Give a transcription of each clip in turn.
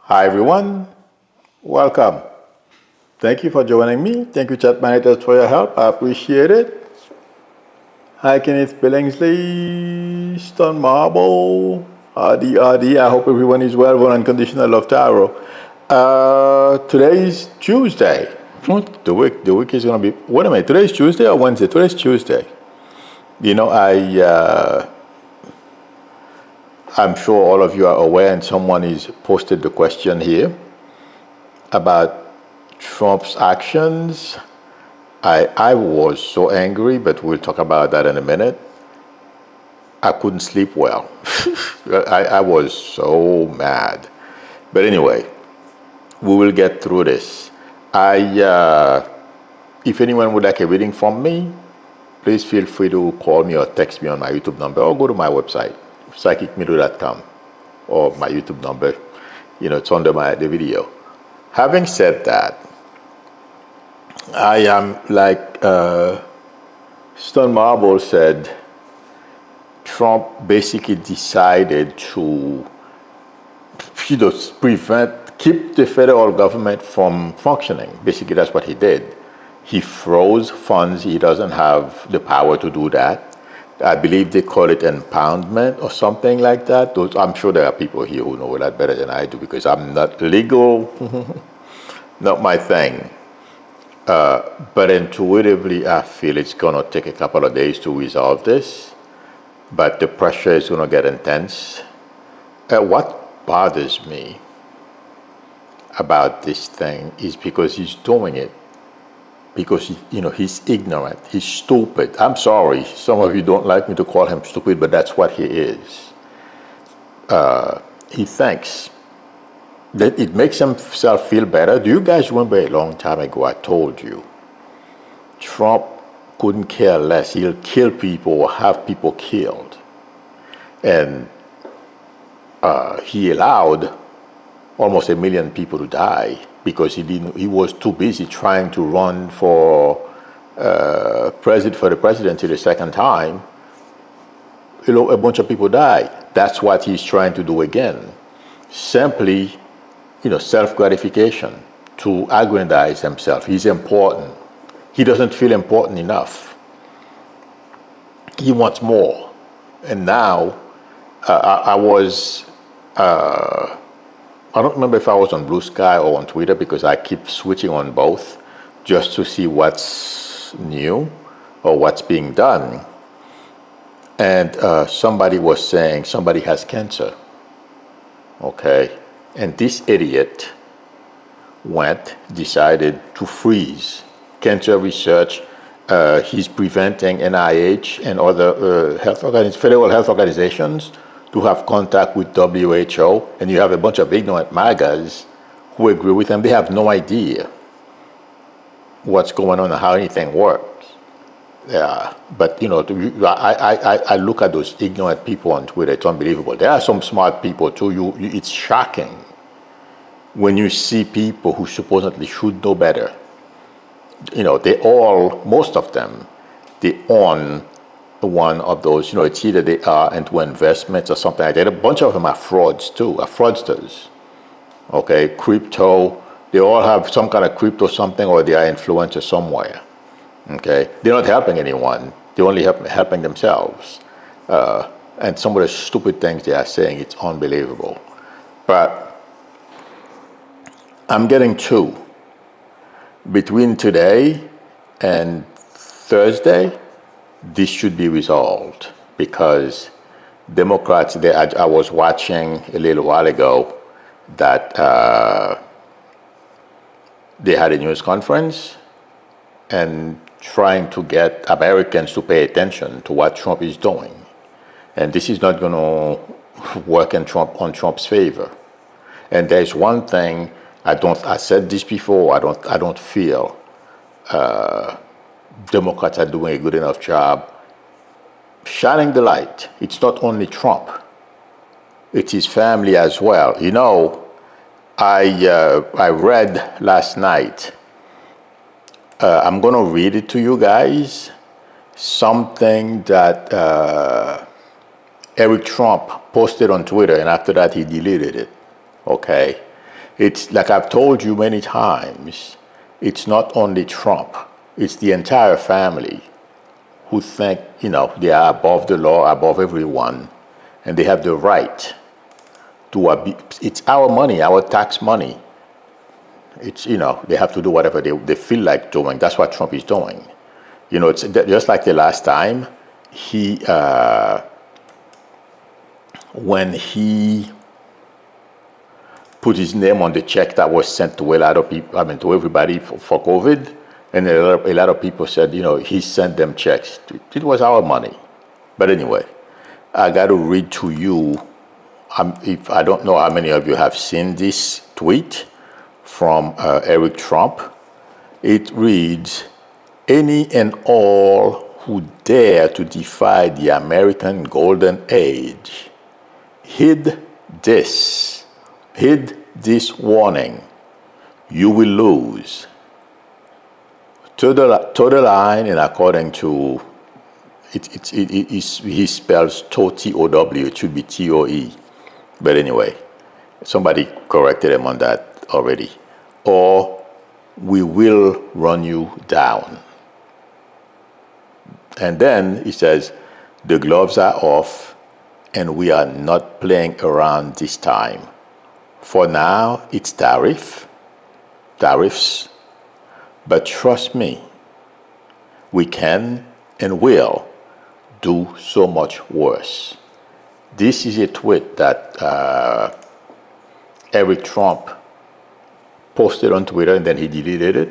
Hi everyone, welcome. Thank you for joining me. Thank you, chat managers, for your help. I appreciate it. Hi, Kenneth Billingsley, Stone Marble, RD. I hope everyone is well. One unconditional love, Taro. Today is Tuesday. The week is gonna be. Wait a minute. Today is Tuesday or Wednesday? Today is Tuesday. You know, I'm sure all of you are aware, and someone is posted the question here about Trump's actions. I was so angry, but we'll talk about that in a minute. I couldn't sleep well. I was so mad. But anyway, we will get through this. If anyone would like a reading from me, please feel free to call me or text me on my YouTube number or go to my website, psychicmiddle.com, or my YouTube number. It's under the video. Having said that, I am like Stone Marble said, Trump basically decided to keep the federal government from functioning. Basically, that's what he did. He froze funds. He doesn't have the power to do that. I believe they call it impoundment or something like that. I'm sure there are people here who know that better than I do because I'm not legal, not my thing. But intuitively, I feel it's going to take a couple of days to resolve this. But the pressure is going to get intense. What bothers me about this thing is because he's doing it. Because, he's ignorant. He's stupid. I'm sorry. Some of you don't like me to call him stupid, but that's what he is. He thinks that it makes himself feel better. Do you guys remember a long time ago I told you Trump couldn't care less. He'll kill people or have people killed. And he allowed almost 1 million people to die because he was too busy trying to run for the presidency the second time. A bunch of people died. That's what he's trying to do again. Simply, self-gratification, to aggrandize himself. He's important. He doesn't feel important enough. He wants more. And now, I don't remember if I was on Blue Sky or on Twitter because I keep switching on both just to see what's new or what's being done. And somebody was saying somebody has cancer. Okay. And this idiot decided to freeze cancer research. He's preventing NIH and other federal health organizations to have contact with WHO, and you have a bunch of ignorant MAGAs who agree with him. They have no idea what's going on and how anything works. Yeah, but I look at those ignorant people on Twitter. It's unbelievable. There are some smart people too. It's shocking when you see people who supposedly should know better. Most of them, they own one of those, it's either they are into investments or something like that. A bunch of them are frauds too, are fraudsters. Okay, crypto, they all have some kind of crypto something or they are influencers somewhere. Okay, they're not helping anyone, they're only helping themselves. And some of the stupid things they are saying, it's unbelievable. But I'm getting two. Between today and Thursday, this should be resolved because Democrats, I was watching a little while ago that they had a news conference and trying to get Americans to pay attention to what Trump is doing. And this is not going to work on Trump's favor. And there's one thing I said this before, I don't feel Democrats are doing a good enough job shining the light. It's not only Trump, it's his family as well. I read last night, I'm going to read it to you guys, something that Eric Trump posted on Twitter, and after that he deleted it. Okay. It's like I've told you many times, it's not only Trump, it's the entire family who think, they are above the law, above everyone, and they have the right to it's our money, our tax money. It's, they have to do whatever they feel like doing. That's what Trump is doing. It's just like the last time when he put his name on the check that was sent to a lot of people, to everybody for COVID, and a lot of people said, he sent them checks. It was our money. But anyway, I got to read to you. If I don't know how many of you have seen this tweet from Eric Trump. It reads, "Any and all who dare to defy the American Golden Age, heed this warning. You will lose." To the line, and according to he spells T-O-W. It should be T-O-E. But anyway, somebody corrected him on that already. Or we will run you down. And then he says, the gloves are off and we are not playing around this time. For now, it's tariffs. But trust me, we can and will do so much worse. This is a tweet that Eric Trump posted on Twitter, and then he deleted it.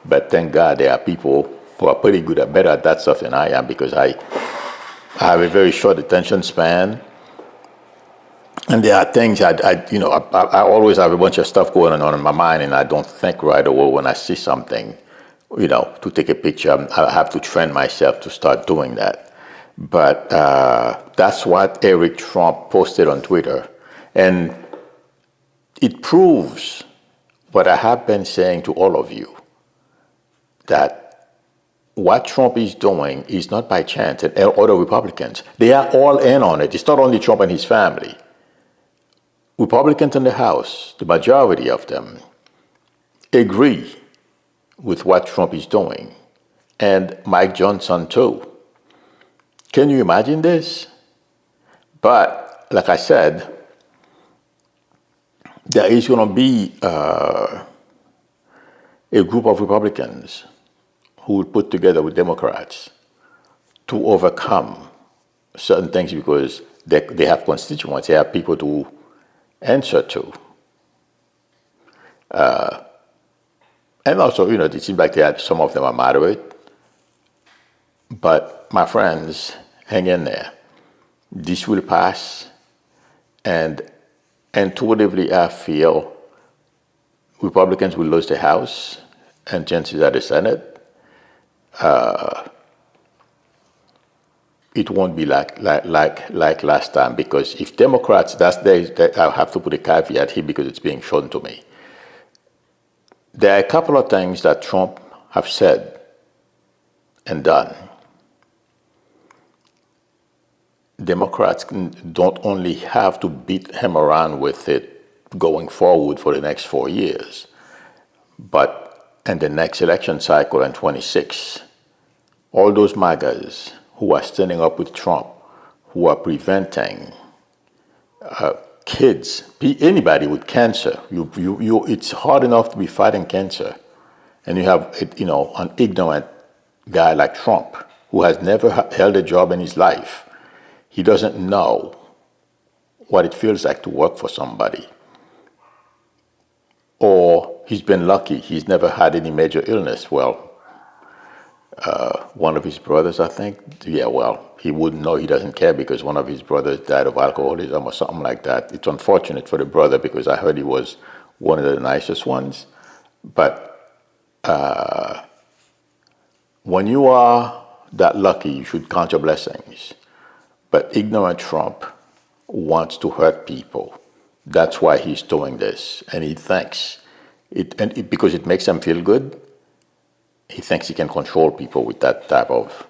But thank God there are people who are pretty good at better at that stuff than I am, because I have a very short attention span. And there are things I always have a bunch of stuff going on in my mind, and I don't think right away when I see something, to take a picture. I have to train myself to start doing that. But that's what Eric Trump posted on Twitter. And it proves what I have been saying to all of you, that what Trump is doing is not by chance, and other Republicans, they are all in on it. It's not only Trump and his family. Republicans in the House, the majority of them, agree with what Trump is doing. And Mike Johnson too. Can you imagine this? But, like I said, there is going to be a group of Republicans who will put together with Democrats to overcome certain things, because they have constituents, they have people to answer to. And also, it seems like some of them are moderate. But my friends, hang in there. This will pass, and intuitively I feel Republicans will lose the House and chances are the Senate. It won't be like last time, because if Democrats, I have to put a caveat here because it's being shown to me. There are a couple of things that Trump have said and done. Democrats don't only have to beat him around with it going forward for the next 4 years, but in the next election cycle in 26, all those MAGAs who are standing up with Trump, who are preventing kids, anybody with cancer, it's hard enough to be fighting cancer, and you have an ignorant guy like Trump who has never held a job in his life. He doesn't know what it feels like to work for somebody. Or he's been lucky. He's never had any major illness. Well, one of his brothers, I think, he wouldn't know. He doesn't care because one of his brothers died of alcoholism or something like that. It's unfortunate for the brother because I heard he was one of the nicest ones. But when you are that lucky, you should count your blessings. But ignorant Trump wants to hurt people. That's why he's doing this. And he thinks, because it makes him feel good, he thinks he can control people with that type of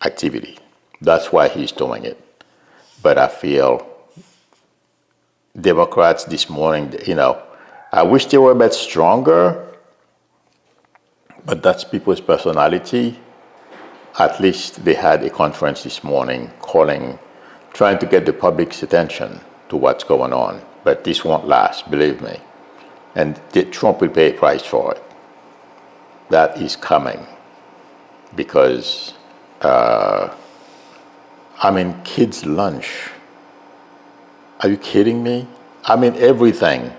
activity. That's why he's doing it. But I feel Democrats this morning, I wish they were a bit stronger, but that's people's personality. At least they had a conference this morning trying to get the public's attention to what's going on. But this won't last, believe me. And Trump will pay a price for it. That is coming because, kids' lunch. Are you kidding me? Everything.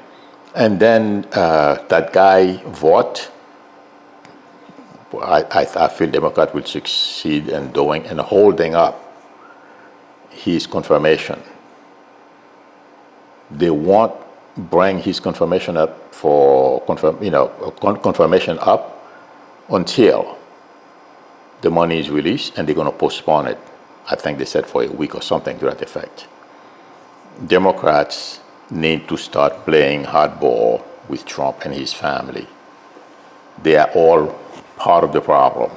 And then that guy, Vought, I feel Democrat will succeed in doing and holding up his confirmation. They won't bring his confirmation up confirmation up until the money is released, and they're going to postpone it. I think they said for a week or something to that effect. Democrats need to start playing hardball with Trump and his family. They are all part of the problem.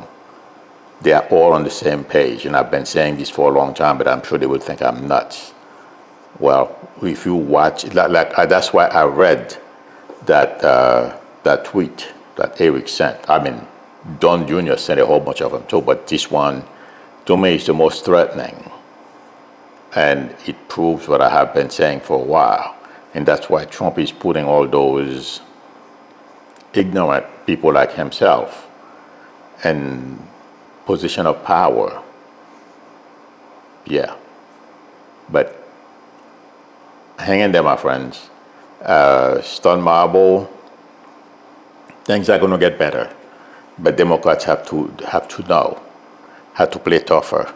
They are all on the same page, and I've been saying this for a long time, but I'm sure they will think I'm nuts. Well, if you watch, that's why I read that tweet that Eric sent. Don Jr. sent a whole bunch of them too, but this one, to me, is the most threatening. And it proves what I have been saying for a while. And that's why Trump is putting all those ignorant people like himself in position of power. Yeah. But hang in there, my friends. Stone Marble, things are going to get better. But Democrats have to know how to play tougher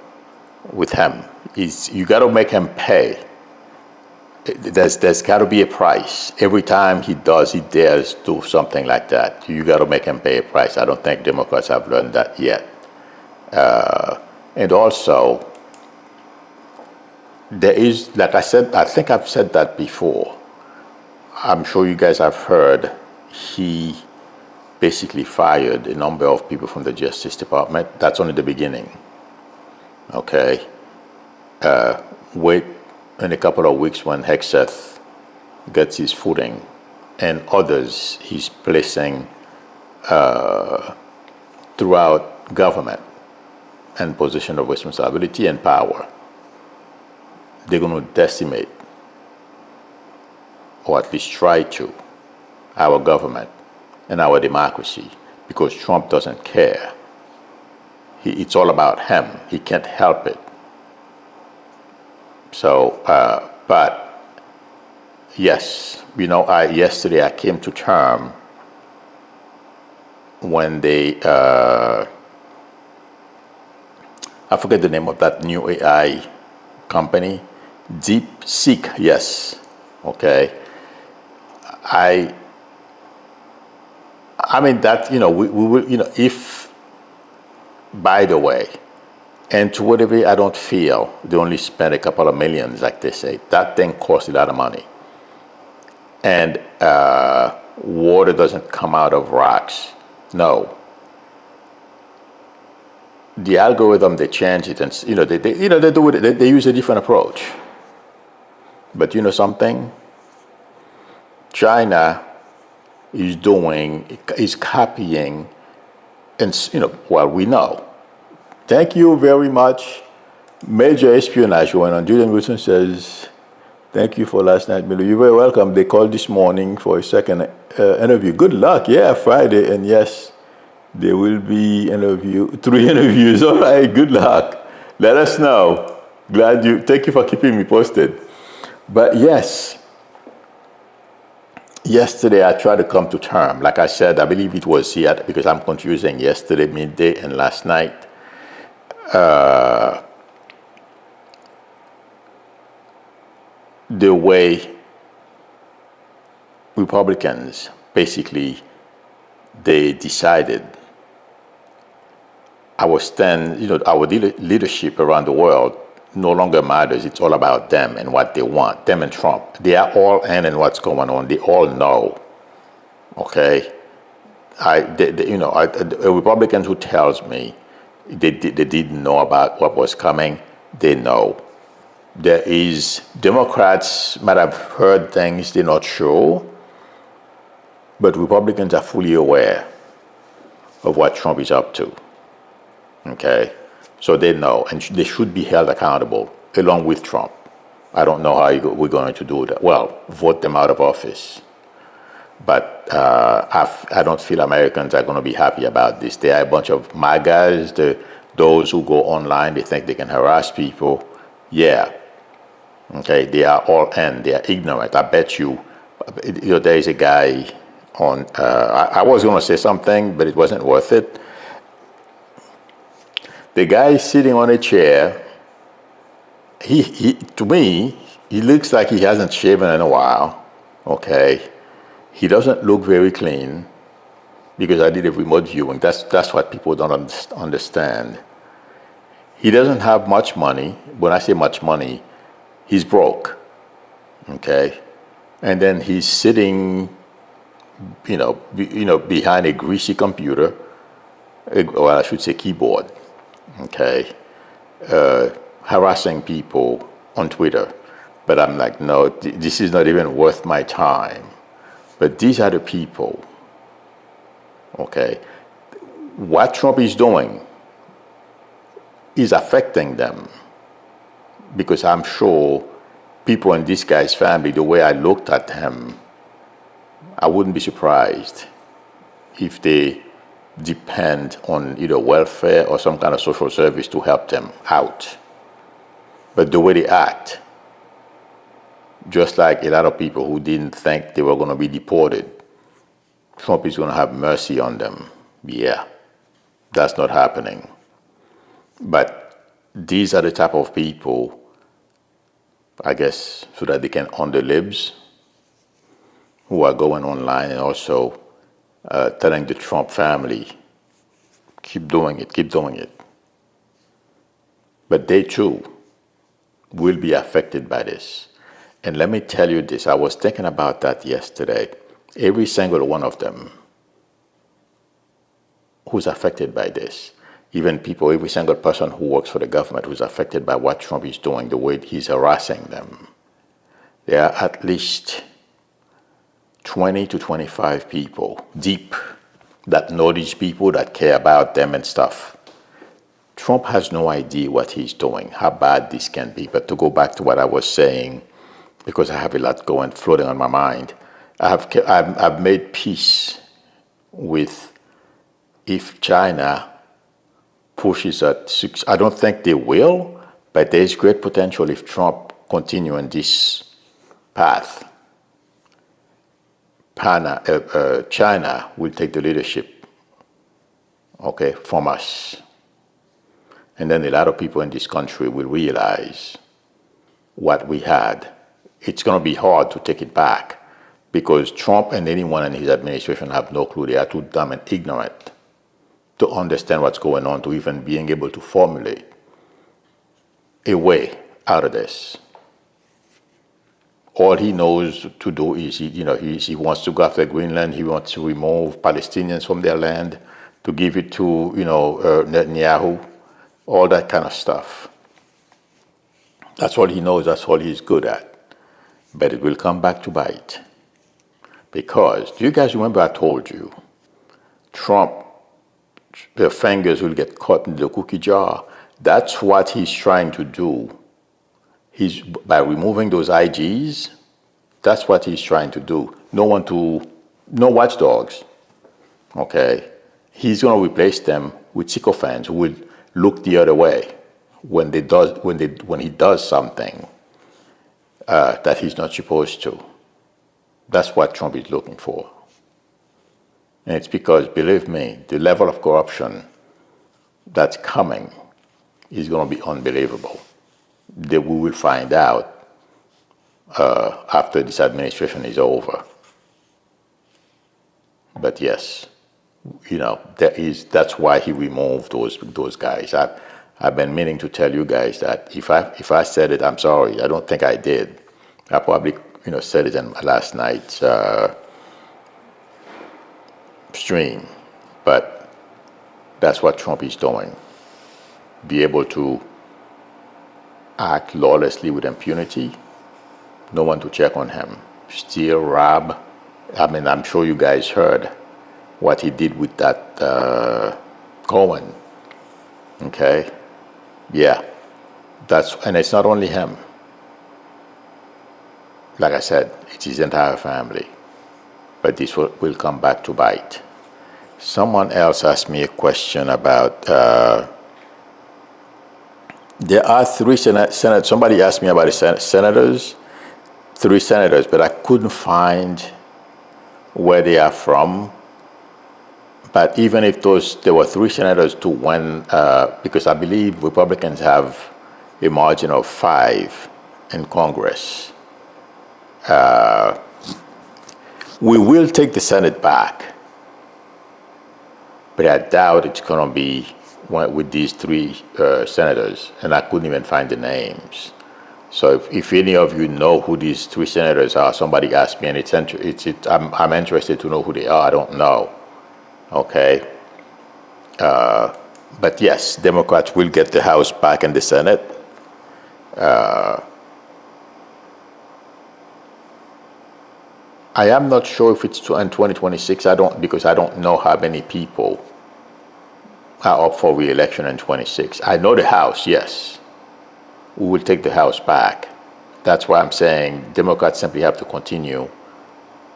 with him. You got to make him pay. There's got to be a price. Every time he dares do something like that, you got to make him pay a price. I don't think Democrats have learned that yet. And also, there is, like I said, I think I've said that before. I'm sure you guys have heard, he basically fired a number of people from the Justice Department. That's only the beginning. Okay? Wait in a couple of weeks when Hegseth gets his footing, and others he's placing throughout government and position of responsibility and power. They're going to decimate, or at least try to, our government and our democracy, because Trump doesn't care. It's all about him. He can't help it. So, but yes, yesterday I came to term when they, I forget the name of that new AI company, DeepSeek, yes, okay. I mean that, we will, if, by the way, and to whatever, I don't feel they only spend a couple of millions, like they say. That thing costs a lot of money. And water doesn't come out of rocks. No. The algorithm, they change it, and they do it. They use a different approach. But something, China is copying, and we know. Thank you very much. Major espionage going on. Julian Wilson says, thank you for last night, Milo. You're very welcome. They called this morning for a second interview. Good luck. Yeah, Friday. And yes, there will be 3 interviews. All right, good luck. Let us know. Thank you for keeping me posted. But yes, yesterday I tried to come to term. Like I said, I believe it was here because I'm confusing yesterday midday and last night. The way Republicans basically they decided our stand, our leadership around the world no longer matters. It's all about them and what they want. Them and Trump. They are all in what's going on. They all know. Okay. A Republican who tells me they didn't know about what was coming, they know. Democrats might have heard things they're not sure, But Republicans are fully aware of what Trump is up to. Okay? So they know, and they should be held accountable along with Trump. I don't know how we're going to do that. Well, vote them out of office. But I don't feel Americans are going to be happy about this. They are a bunch of MAGAs, those who go online, they think they can harass people. Yeah. Okay, they are all in. They are ignorant. I bet you, there is a guy on, I was going to say something, but it wasn't worth it. The guy is sitting on a chair. To me, he looks like he hasn't shaven in a while. Okay. He doesn't look very clean because I did a remote viewing. That's what people don't understand. He doesn't have much money. When I say much money, he's broke. Okay. And then he's sitting, behind a greasy computer, well, I should say keyboard. Okay. Harassing people on Twitter. But I'm like, no, this is not even worth my time. But these are the people, okay? What Trump is doing is affecting them. Because I'm sure people in this guy's family, the way I looked at him, I wouldn't be surprised if they depend on either welfare or some kind of social service to help them out. But the way they act, just like a lot of people who didn't think they were going to be deported, Trump is going to have mercy on them. Yeah, that's not happening. But these are the type of people, I guess, so that they can on the libs, who are going online and also telling the Trump family, keep doing it, keep doing it. But they too will be affected by this. And let me tell you this, I was thinking about that yesterday. Every single one of them who's affected by this, even people, every single person who works for the government who's affected by what Trump is doing, the way he's harassing them, there are at least 20 to 25 people deep that know these people, that care about them and stuff. Trump has no idea what he's doing, how bad this can be. But to go back to what I was saying, because I have a lot floating on my mind, I've made peace with, if China pushes at 6, I don't think they will, but there is great potential if Trump continue on this path. China will take the leadership, okay, from us. And then a lot of people in this country will realize what we had. It's going to be hard to take it back because Trump and anyone in his administration have no clue. They are too dumb and ignorant to understand what's going on, to even being able to formulate a way out of this. All he knows to do is, he wants to go after Greenland. He wants to remove Palestinians from their land, to give it to, Netanyahu, all that kind of stuff. That's all he knows. That's all he's good at. But it will come back to bite. Because, do you guys remember I told you, Trump, their fingers will get caught in the cookie jar. That's what he's trying to do. By removing those IGs, that's what he's trying to do. No watchdogs, okay? He's going to replace them with sycophants who will look the other way when he does something that he's not supposed to. That's what Trump is looking for. And it's because, believe me, the level of corruption that's coming is going to be unbelievable. That we will find out after this administration is over. But yes, that's why he removed those guys. I've been meaning to tell you guys that if I said it, I'm sorry. I don't think I did. I probably said it in last night's stream. But that's what Trump is doing. Be able to act lawlessly with impunity. No one to check on him. Steal, rob, I mean, I'm sure you guys heard what he did with that Cohen. Okay, yeah, and it's not only him. Like I said, it's his entire family. But this will come back to bite. Someone else asked me a question about. There are three senators. Somebody asked me about the senators, three senators, but I couldn't find where they are from. But even if there were three senators to one, because I believe Republicans have a margin of 5 in Congress. We will take the Senate back, but I doubt it's going to be with these three senators, and I couldn't even find the names. So if any of you know who these three senators are, somebody asked me, and I'm interested to know who they are. I don't know. Okay. But yes, Democrats will get the House back and the Senate. I am not sure if it's in 2026. Because I don't know how many people are up for re-election in 26. I know the House, yes. We will take the House back. That's why I'm saying Democrats simply have to continue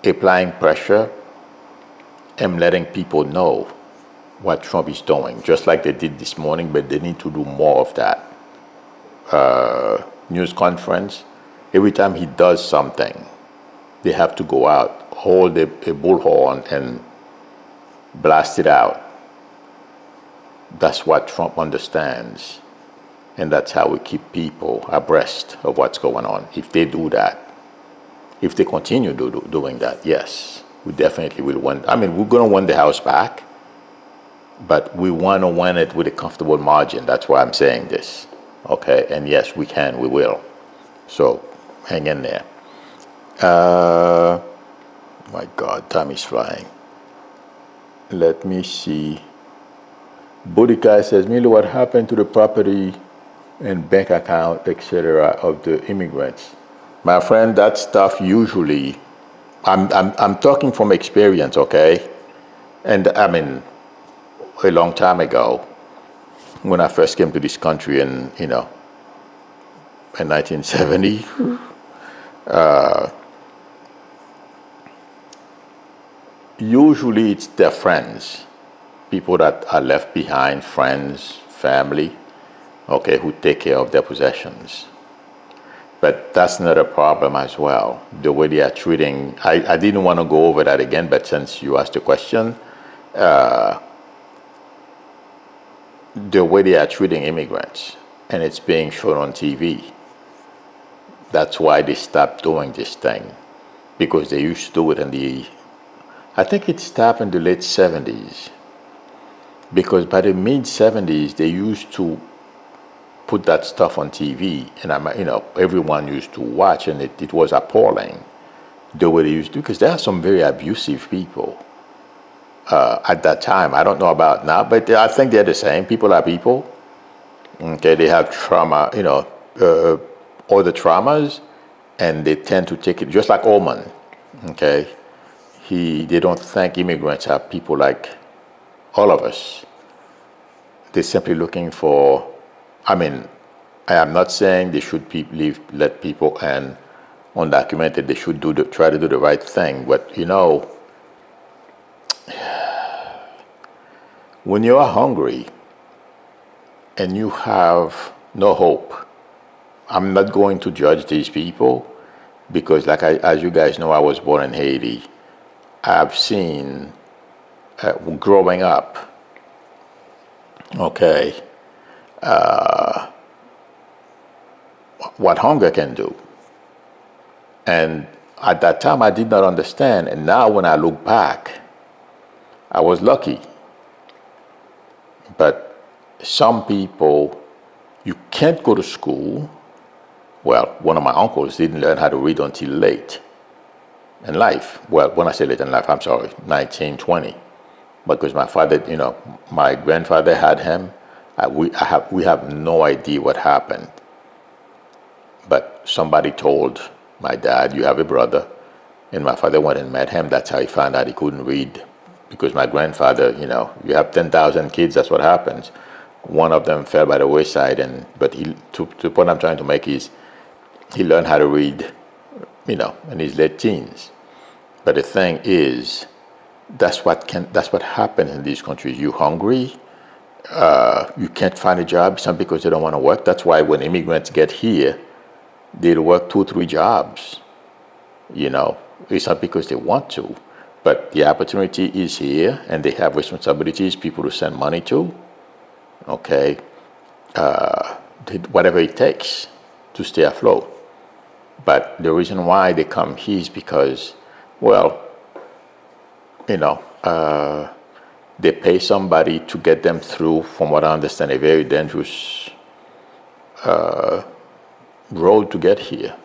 applying pressure and letting people know what Trump is doing, just like they did this morning, but they need to do more of that. News conference, every time he does something, they have to go out, hold a bullhorn and blast it out. That's what Trump understands. And that's how we keep people abreast of what's going on. If they do that, if they continue doing that, yes, we definitely will win. I mean, we're going to win the House back, but we want to win it with a comfortable margin. That's why I'm saying this. Okay, and yes, we can, we will. So hang in there. My God, time is flying. Let me see. Boudica says, Milo, what happened to the property and bank account, etc., of the immigrants? My friend, that stuff usually, I'm talking from experience, okay? And I mean, a long time ago, when I first came to this country in 1970, usually it's their friends, people that are left behind, friends, family, okay, who take care of their possessions. But that's not a problem as well. The way they are treating, I didn't want to go over that again, but since you asked the question, the way they are treating immigrants, and it's being shown on TV. That's why they stopped doing this thing, because they used to do it I think it stopped in the late 70s, because by the mid 70s, they used to put that stuff on TV, and everyone used to watch, and it was appalling the way they used to, because there are some very abusive people at that time. I don't know about now, but I think they're the same. People are people. Okay, they have trauma, all the traumas, and they tend to take it just like Oman. Okay, they don't think immigrants are people like all of us. They're simply looking for. I mean, I am not saying they should let people in undocumented. They should try to do the right thing. But when you are hungry and you have no hope, I'm not going to judge these people, because, as you guys know, I was born in Haiti. I've seen growing up. Okay. What hunger can do. And at that time, I did not understand. And now when I look back, I was lucky. But some people, you can't go to school. Well, one of my uncles didn't learn how to read until late in life. Well, when I say late in life, I'm sorry, 19, 20. Because my father, my grandfather had him. We have no idea what happened. But somebody told my dad, you have a brother, And my father went and met him. That's how he found out he couldn't read. Because my grandfather, you have 10,000 kids, that's what happens. One of them fell by the wayside, but the point I'm trying to make is he learned how to read, in his late teens. But the thing is, that's what happens in these countries. You're hungry, you can't find a job, some because they don't want to work. That's why when immigrants get here, they'll work 2 or 3 jobs. It's not because they want to, but the opportunity is here, and they have responsibilities, people to send money to. Okay, whatever it takes to stay afloat. But the reason why they come here is because, well, they pay somebody to get them through, from what I understand, a very dangerous road to get here.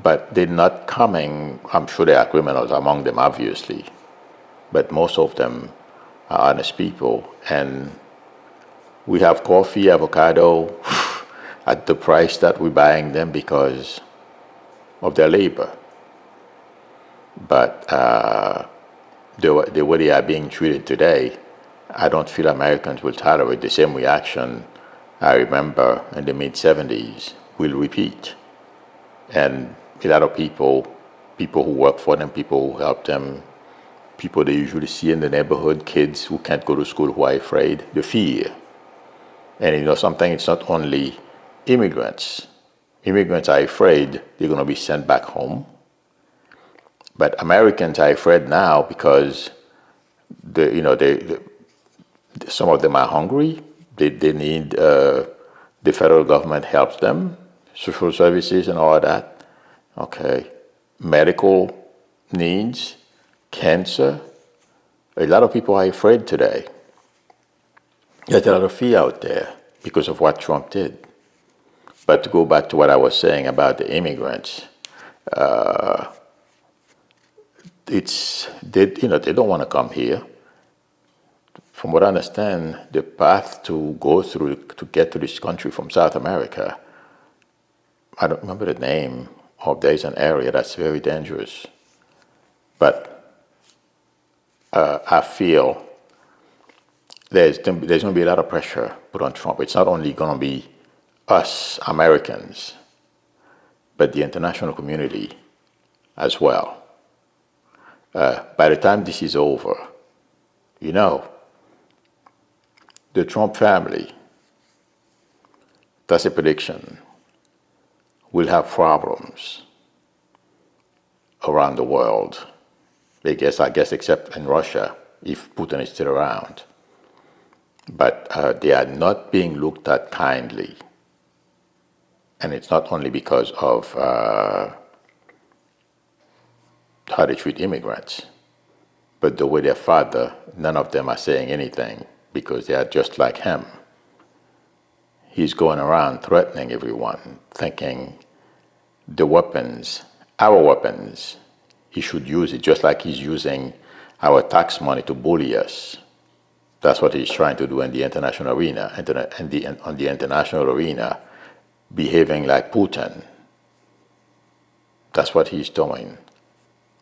But they're not coming, I'm sure there are criminals among them, obviously, but most of them are honest people. And we have coffee, avocado at the price that we're buying them because of their labor. But the way they are being treated today, I don't feel Americans will tolerate the same reaction I remember in the mid-'70s will repeat. And a lot of people who work for them, people who help them, people they usually see in the neighborhood, kids who can't go to school who are afraid, the fear. And something, it's not only immigrants. Immigrants are afraid they're going to be sent back home. But Americans are afraid now because some of them are hungry. They need the federal government helps them, social services and all of that. Okay, medical needs, cancer. A lot of people are afraid today. There's a lot of fear out there because of what Trump did. But to go back to what I was saying about the immigrants, they don't want to come here. From what I understand, the path to go through to get to this country from South America, I don't remember the name of, there's an area that's very dangerous. But I feel there's going to be a lot of pressure put on Trump. It's not only going to be us Americans, but the international community as well. By the time this is over, the Trump family, that's a prediction, will have problems around the world. I guess except in Russia, if Putin is still around. But they are not being looked at kindly. And it's not only because of how they treat immigrants, but the way their father, none of them are saying anything because they are just like him. He's going around threatening everyone, thinking the weapons, our weapons, he should use it just like he's using our tax money to bully us. That's what he's trying to do in the international arena, on the international arena, behaving like Putin. That's what he's doing.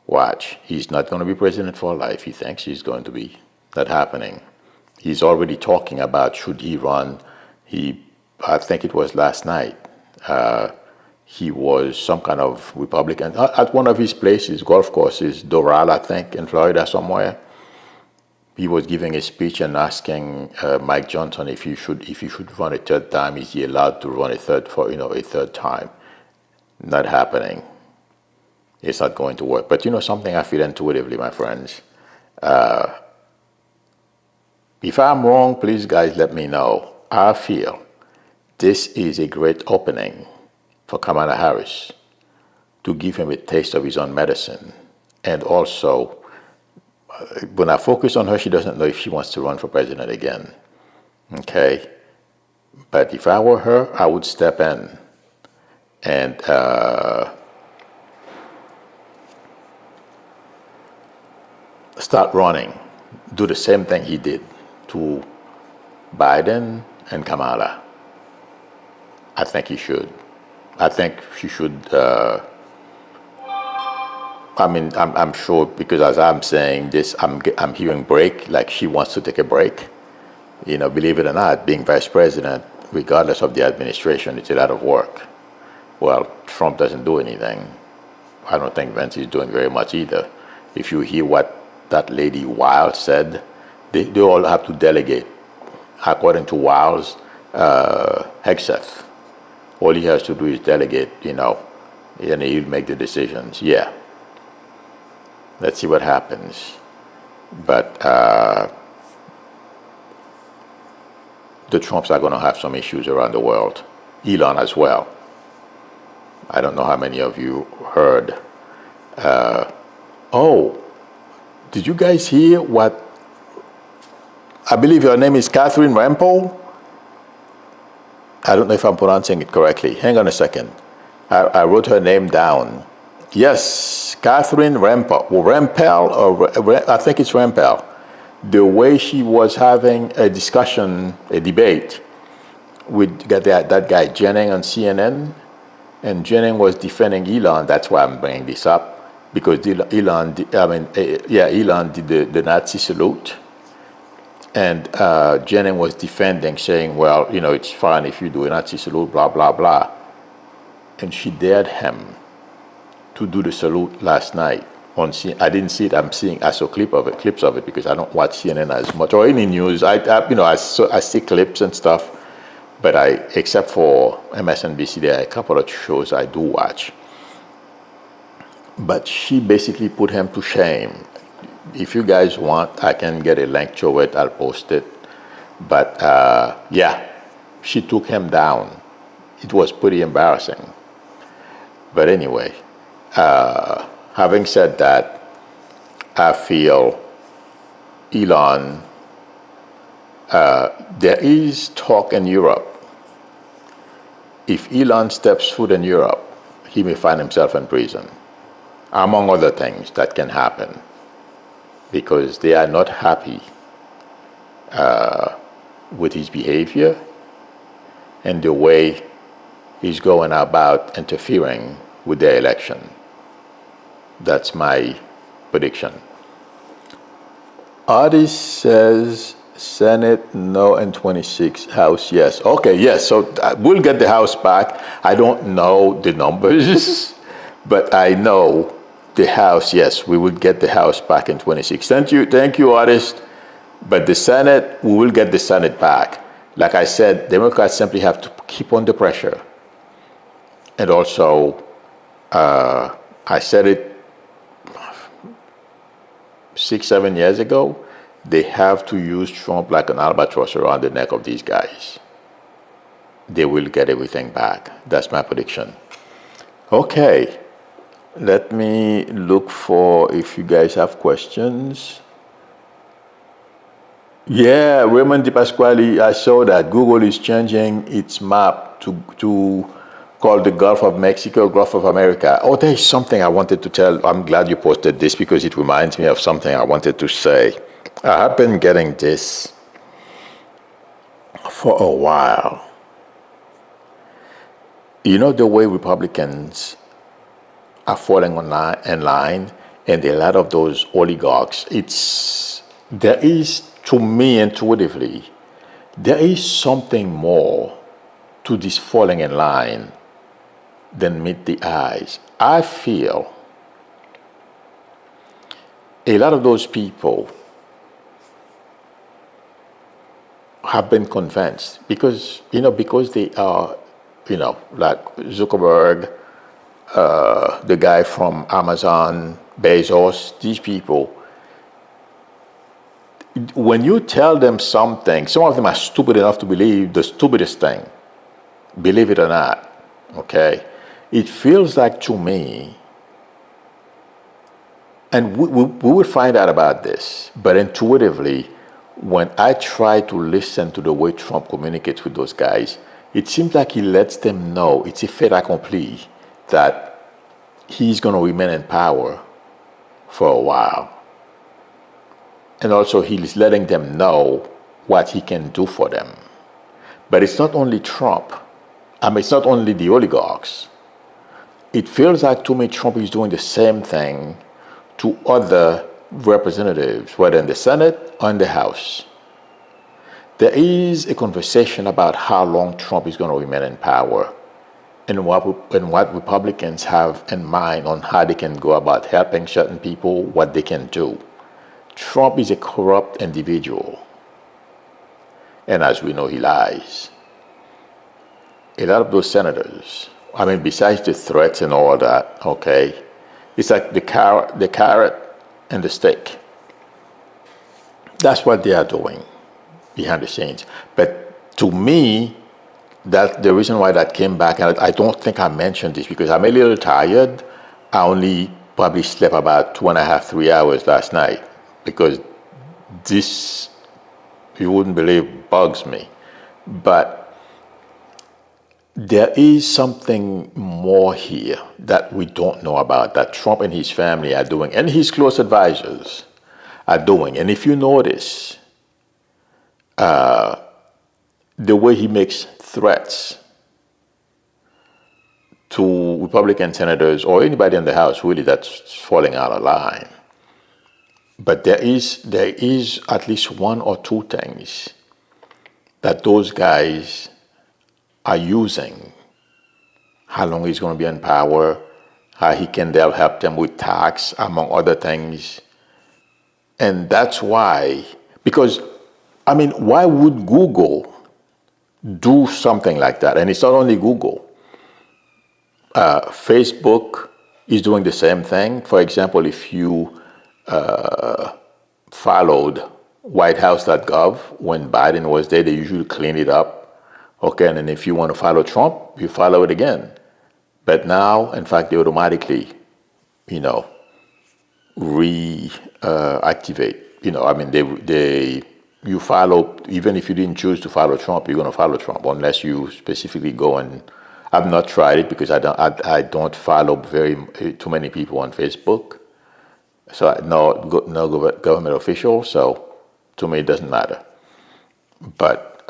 Watch, he's not going to be president for life. He thinks he's going to be. Not happening. He's already talking about should he run. I think it was last night, he was some kind of Republican at one of his places, golf courses, Doral, I think, in Florida somewhere. He was giving a speech and asking Mike Johnson if he should run a third time. Is he allowed to run a third time? Not happening. It's not going to work. But something I feel intuitively, my friends. If I'm wrong, please, guys, let me know. I feel this is a great opening for Kamala Harris to give him a taste of his own medicine. And also, when I focus on her, she doesn't know if she wants to run for president again. Okay? But if I were her, I would step in and start running. Do the same thing he did to Biden and Kamala. I think he should. I think she should I mean, I'm sure because as I'm saying this, I'm hearing break, like she wants to take a break. You know, believe it or not, being vice president, regardless of the administration, it's a lot of work. Well, Trump doesn't do anything. I don't think Vance is doing very much either. If you hear what that lady Wiles said, they all have to delegate. According to Wiles, Hegseth, all he has to do is delegate, you know, and he'll make the decisions. Yeah. Let's see what happens. But the Trumps are going to have some issues around the world. Elon as well. I don't know how many of you heard. Oh, did you guys hear what? I believe your name is Catherine Rampol. I don't know if I'm pronouncing it correctly. Hang on a second. I wrote her name down. Yes, Catherine Rampel. Or I think it's Rampel. The way she was having a discussion, a debate with that guy Jennings on CNN, and Jennings was defending Elon. That's why I'm bringing this up, because Elon did the Nazi salute, and Jennings was defending, saying, well, you know, it's fine if you do a Nazi salute, blah, blah, blah. And she dared him to do the salute last night. I didn't see it. I saw clips of it because I don't watch CNN as much or any news. I see clips and stuff, but except for MSNBC, there are a couple of shows I do watch. But she basically put him to shame. If you guys want, I can get a link to it. I'll post it. But yeah, she took him down. It was pretty embarrassing. But anyway. Having said that, I feel Elon, there is talk in Europe. If Elon steps foot in Europe, he may find himself in prison, among other things that can happen, because they are not happy with his behavior and the way he's going about interfering with their election. That's my prediction. Artist says Senate no and 26, House yes. Okay, yes, so we'll get the House back. I don't know the numbers, but I know the House, yes, we will get the House back in 26. Thank you, Artist. But the Senate, we will get the Senate back. Like I said, Democrats simply have to keep on the pressure. And also, I said it 6-7 years ago, they have to use Trump like an albatross around the neck of these guys. They will get everything back. That's my prediction. Okay, let me look for if you guys have questions. Yeah, Raymond Di Pasquale, I saw that Google is changing its map to call the Gulf of Mexico, Gulf of America. Oh, there's something I wanted to tell. I'm glad you posted this because it reminds me of something I wanted to say. I have been getting this for a while. You know the way Republicans are falling in line, and a lot of those oligarchs, there is, to me intuitively, there is something more to this falling in line than meet the eyes. I feel a lot of those people have been convinced because they are, like Zuckerberg, the guy from Amazon, Bezos, these people. When you tell them something, some of them are stupid enough to believe the stupidest thing, believe it or not, okay? It feels like to me, and we will find out about this, but intuitively, when I try to listen to the way Trump communicates with those guys, it seems like he lets them know, it's a fait accompli, that he's going to remain in power for a while. And also he's letting them know what he can do for them. But it's not only Trump. It's not only the oligarchs. It feels like to me Trump is doing the same thing to other representatives, whether in the Senate or in the House. There is a conversation about how long Trump is going to remain in power and what Republicans have in mind on how they can go about helping certain people, what they can do. Trump is a corrupt individual. And as we know, he lies. A lot of those senators, I mean, besides the threats and all that, okay, it's like the carrot and the stick. That's what they are doing behind the scenes. But to me, that the reason why that came back, and I don't think I mentioned this because I'm a little tired. I only probably slept about 2.5, 3 hours last night because this, you wouldn't believe, bugs me. But there is something more here that we don't know about, that Trump and his family are doing, and his close advisors are doing. And if you notice, the way he makes threats to Republican senators or anybody in the House really that's falling out of line. But there is at least one or two things that those guys are using. How long he's going to be in power, how they'll help them with tax, among other things. And that's why, because, I mean, why would Google do something like that? And it's not only Google. Facebook is doing the same thing. For example, if you followed whitehouse.gov when Biden was there, they usually clean it up. Okay, and then if you want to follow Trump, you follow it again. But now, in fact, they automatically, reactivate. I mean, you follow, even if you didn't choose to follow Trump, you're going to follow Trump unless you specifically go and. I've not tried it because I don't follow too many people on Facebook. So no government official. So to me, it doesn't matter. But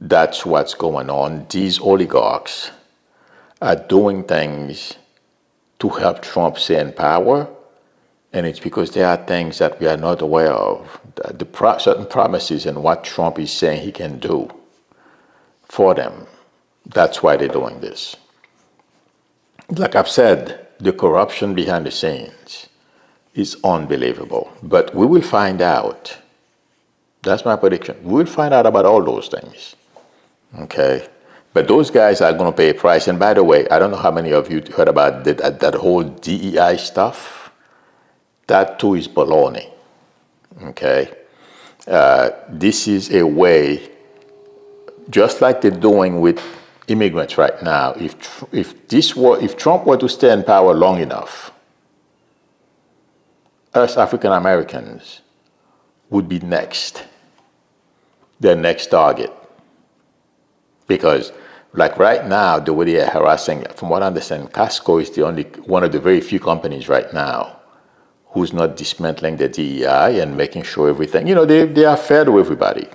that's what's going on. These oligarchs are doing things to help Trump stay in power, and it's because there are things that we are not aware of. Certain promises and what Trump is saying he can do for them. That's why they're doing this. Like I've said, the corruption behind the scenes is unbelievable. But we will find out. That's my prediction. We will find out about all those things. Okay? But those guys are going to pay a price. And by the way, I don't know how many of you heard about that whole DEI stuff. That too is baloney. Okay? This is a way, just like they're doing with immigrants right now. If Trump were to stay in power long enough, us African Americans would be next, their next target. Because, like right now, the way they are harassing, from what I understand, Costco is one of the very few companies right now who's not dismantling the DEI and making sure everything, they are fair to everybody.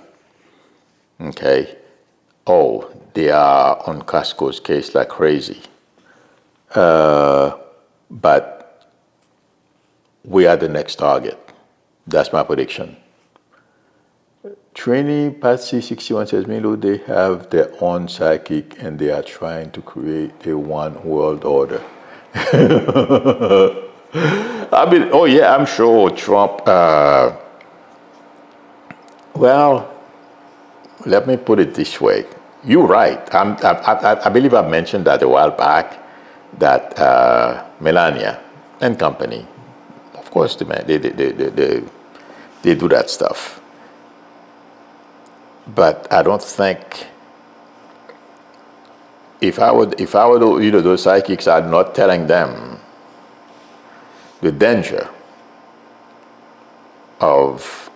Okay? Oh, they are on Costco's case like crazy. But we are the next target. That's my prediction. Trini Patsy 61 says, Milo, they have their own psychic and they are trying to create a one world order. Oh yeah, I'm sure Trump, well, let me put it this way. You're right. I believe I mentioned that a while back, that Melania and company, of course, they do that stuff. But I don't think, if I were those psychics, I'm not telling them the danger of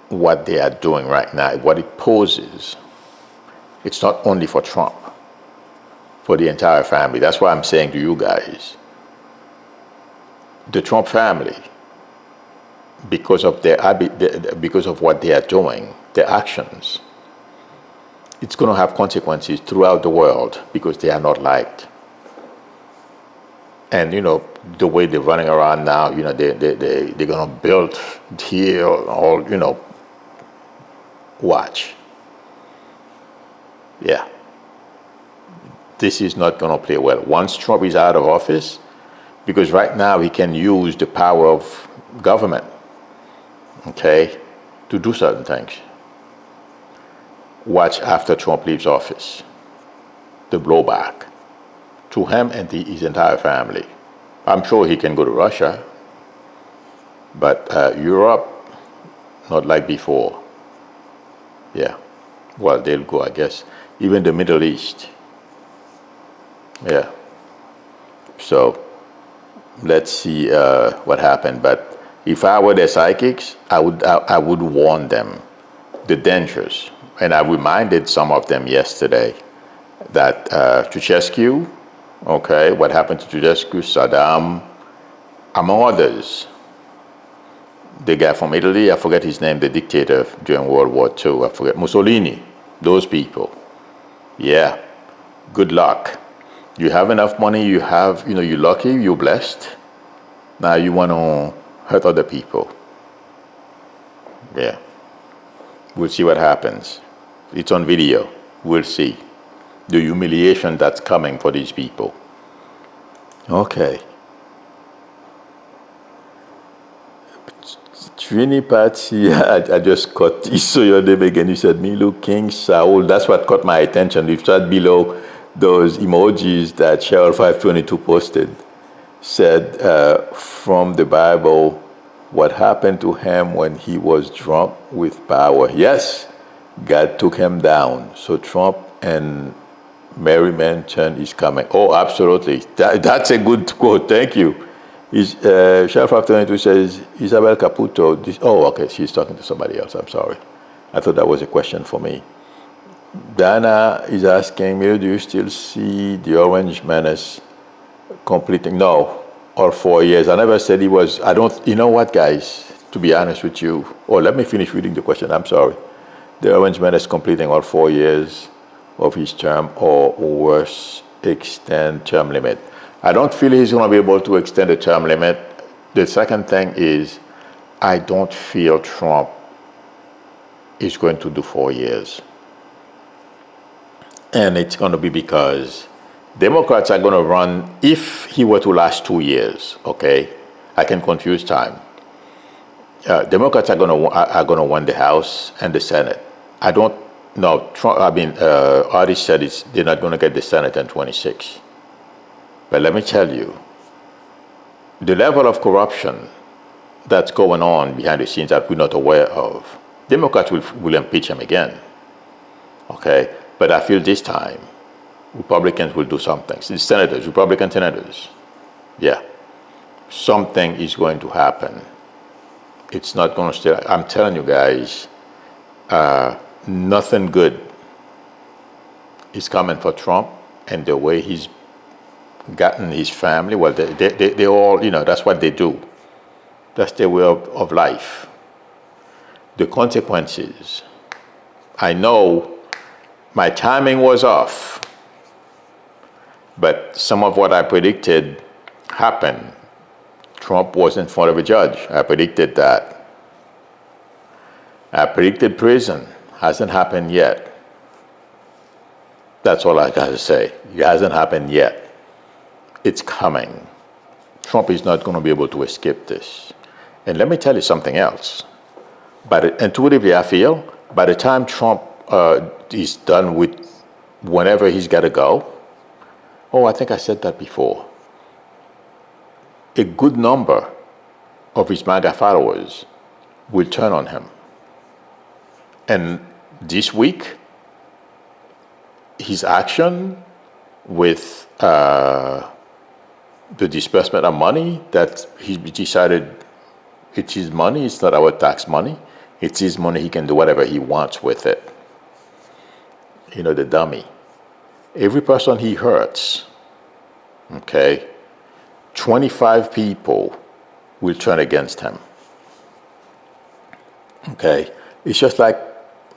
what they are doing right now, what it poses. It's not only for Trump, for the entire family. That's why I'm saying to you guys, the Trump family, because of what they are doing, their actions, it's going to have consequences throughout the world because they are not liked. And, the way they're running around now, they're going to build here, all, watch. Yeah. This is not going to play well. Once Trump is out of office, because right now he can use the power of government, okay, to do certain things. Watch after Trump leaves office, the blowback to him and his entire family. I'm sure he can go to Russia, but Europe, not like before. Yeah. Well, they'll go, I guess. Even the Middle East. Yeah. So let's see what happened. But if I were the psychics, I would warn them the dangers. And I reminded some of them yesterday that Ceausescu, okay, what happened to Ceausescu, Saddam, among others. The guy from Italy, I forget his name, the dictator during World War II, I forget, Mussolini, those people. Yeah, good luck. You have enough money, you're lucky, you're blessed. Now you want to hurt other people. Yeah. We'll see what happens. It's on video. We'll see the humiliation that's coming for these people. Okay. Trini Patsy, I just caught, you saw your name again. You said Milo King Saul. That's what caught my attention. We've tried below those emojis that Cheryl 522 posted. Said from the Bible, what happened to him when he was drunk with power. Yes, God took him down. So Trump and Mary Manson is coming. Oh, absolutely. That's a good quote. Thank you. Cheryl 522 says, Isabel Caputo. Okay, she's talking to somebody else. I'm sorry. I thought that was a question for me. Dana is asking me, do you still see the Orange Menace completing? No, all 4 years. I never said he was. I don't. You know what, guys? To be honest with you. Oh, let me finish reading the question. I'm sorry. The Orange Menace completing all 4 years of his term, or worse, extend term limit. I don't feel he's going to be able to extend the term limit. The second thing is, I don't feel Trump is going to do 4 years. And it's going to be because Democrats are going to run, if he were to last 2 years, okay, I can confuse time. Democrats are going to win the House and the Senate. I don't know. Artie said they're not going to get the Senate in 26. But let me tell you, the level of corruption that's going on behind the scenes that we're not aware of, Democrats will impeach him again. Okay? But I feel this time, Republicans will do something. Senators, Republican senators. Yeah. Something is going to happen. It's not going to stay. I'm telling you guys, nothing good is coming for Trump, and the way he's gotten his family, well, they all, that's what they do. That's their way of life. The consequences. I know my timing was off, but some of what I predicted happened. Trump was in front of a judge. I predicted that. I predicted prison. Hasn't happened yet. That's all I got to say. It hasn't happened yet. It's coming. Trump is not going to be able to escape this. And let me tell you something else. But intuitively, I feel by the time Trump is done with whenever he's got to go, I think I said that before, a good number of his MAGA followers will turn on him. And this week, his action with the disbursement of money that he decided it's his money, it's not our tax money, it's his money, he can do whatever he wants with it. The dummy. Every person he hurts, okay, 25 people will turn against him. Okay, it's just like,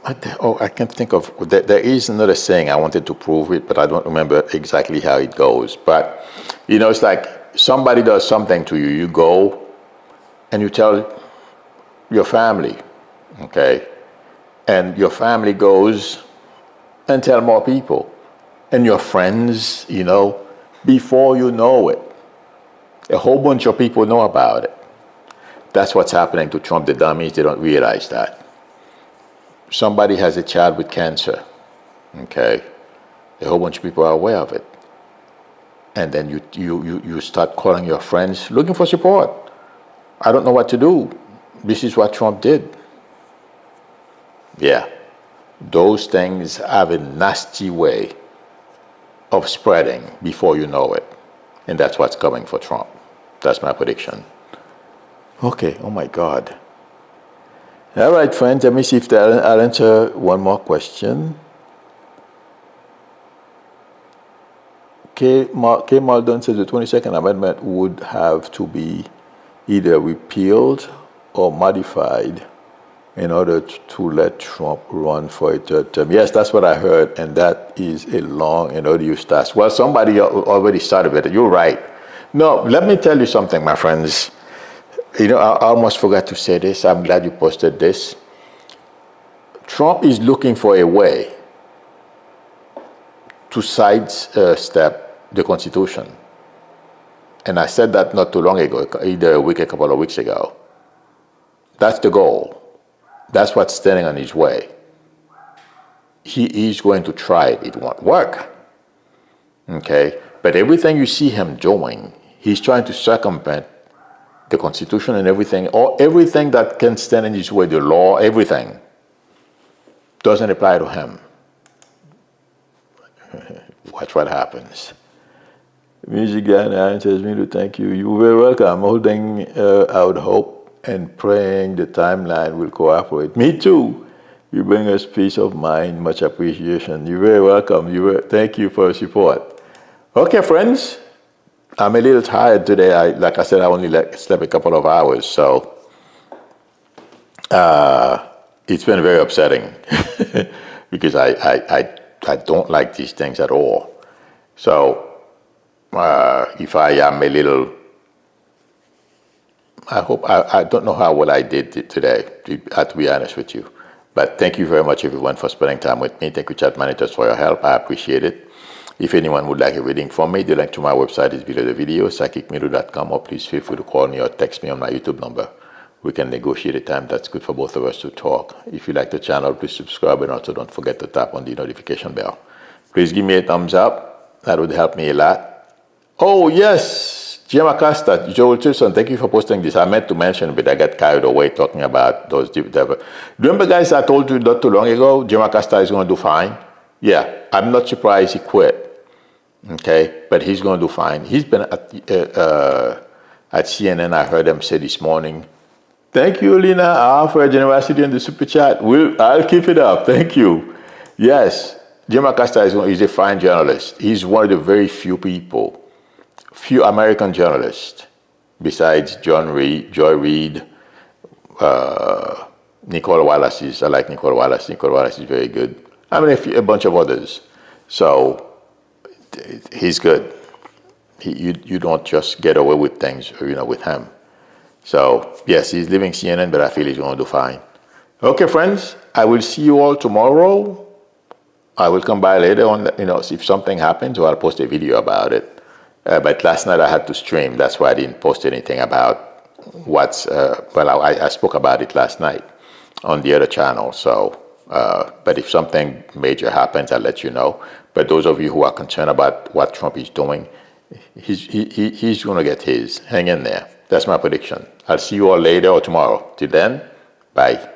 I can't think of, there is another saying, I wanted to prove it, but I don't remember exactly how it goes. But, it's like somebody does something to you, you go and you tell your family, okay? And your family goes and tell more people. And your friends, you know, before you know it, a whole bunch of people know about it. That's what's happening to Trump. The dummies, they don't realize that. Somebody has a child with cancer, okay? A whole bunch of people are aware of it. And then you start calling your friends looking for support. I don't know what to do. This is what Trump did. Yeah. Those things have a nasty way of spreading before you know it. And that's what's coming for Trump. That's my prediction. Okay, oh my God. All right, friends, let me see if I'll answer one more question. K. Maldon says the 22nd Amendment would have to be either repealed or modified in order to let Trump run for a third term. Yes, that's what I heard, and that is a long and odious task. Well, somebody already started with it. You're right. No, let me tell you something, my friends. You know, I almost forgot to say this. I'm glad you posted this. Trump is looking for a way to sidestep the Constitution. And I said that not too long ago, either a couple of weeks ago. That's the goal. That's what's standing on his way. He is going to try it. It won't work. Okay? But everything you see him doing, he's trying to circumvent the Constitution and everything, or everything that can stand in his way, the law, everything, doesn't apply to him. Watch what happens. Music guy answers me to thank you. You're very welcome. I'm holding out hope and praying the timeline will cooperate. Me too. You bring us peace of mind. Much appreciation. You're very welcome. Thank you for your support. Okay, friends. I'm a little tired today. Like I said, I only slept a couple of hours, so it's been very upsetting because I don't like these things at all. So if I am a little, I don't know how well I did today, to be honest with you. But thank you very much, everyone, for spending time with me. Thank you, chat managers, for your help. I appreciate it. If anyone would like a reading from me, the link to my website is below the video, psychicmiru.com, or please feel free to call me or text me on my YouTube number. We can negotiate a time that's good for both of us to talk. If you like the channel, please subscribe, and also don't forget to tap on the notification bell. Please give me a thumbs up. That would help me a lot. Oh, yes, Jim Acosta, Joel Tilson, thank you for posting this. I meant to mention, but I got carried away talking about those deep devil. Remember, guys, I told you not too long ago, Jim Acosta is going to do fine? Yeah, I'm not surprised he quit. Okay, but he's going to do fine. He's been at CNN. I heard him say this morning, thank you, Lina, for your generosity in the super chat. I'll keep it up. Thank you. Yes, Jim Acosta is a fine journalist. He's one of the very few people, few American journalists, besides Joy Reid, Nicole Wallace. I like Nicole Wallace. Nicole Wallace is very good. I mean, a bunch of others. So he's good. You don't just get away with things, with him. So yes, he's leaving CNN, but I feel he's going to do fine. Okay, friends, I will see you all tomorrow. I will come by later on, if something happens, or I'll post a video about it. But last night I had to stream. That's why I didn't post anything about I spoke about it last night on the other channel. So, but if something major happens, I'll let you know. But those of you who are concerned about what Trump is doing, he's going to get his. Hang in there. That's my prediction. I'll see you all later or tomorrow. Till then, bye.